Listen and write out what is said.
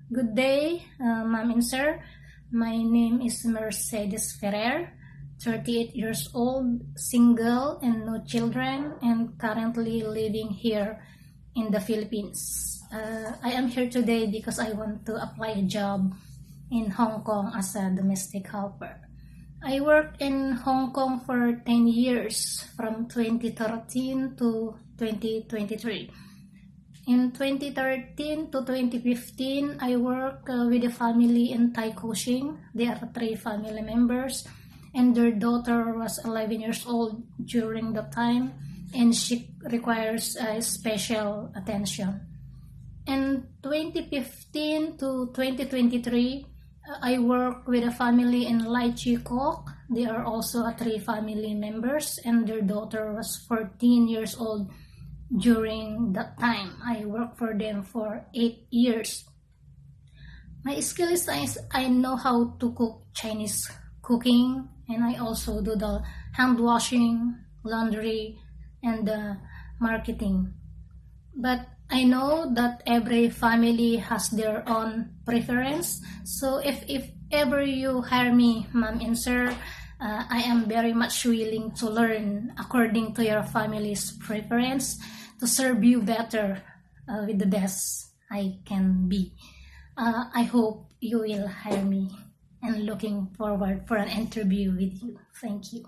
Good day, ma'am and sir. My name is Mercedes Ferrer, 38 years old, single and no children, and currently living here in the Philippines. I am here today because I want to apply a job in Hong Kong as a domestic helper. I worked in Hong Kong for 10 years, from 2013 to 2023. In 2013 to 2015, I worked with a family in Thai Kuching. There are 3 family members, and their daughter was 11 years old during the time, and she requires special attention. In 2015 to 2023, I worked with a family in Lai Chi Kok. They are also 3 family members, and their daughter was 14 years old during that time. I worked for them for 8 years. My skill is I know how to cook Chinese cooking, and I also do the hand washing, laundry, and marketing. But I know that every family has their own preference. So if ever you hire me, ma'am and sir, I am very much willing to learn according to your family's preference to serve you better with the best I can be. I hope you will hire me, and looking forward for an interview with you. Thank you.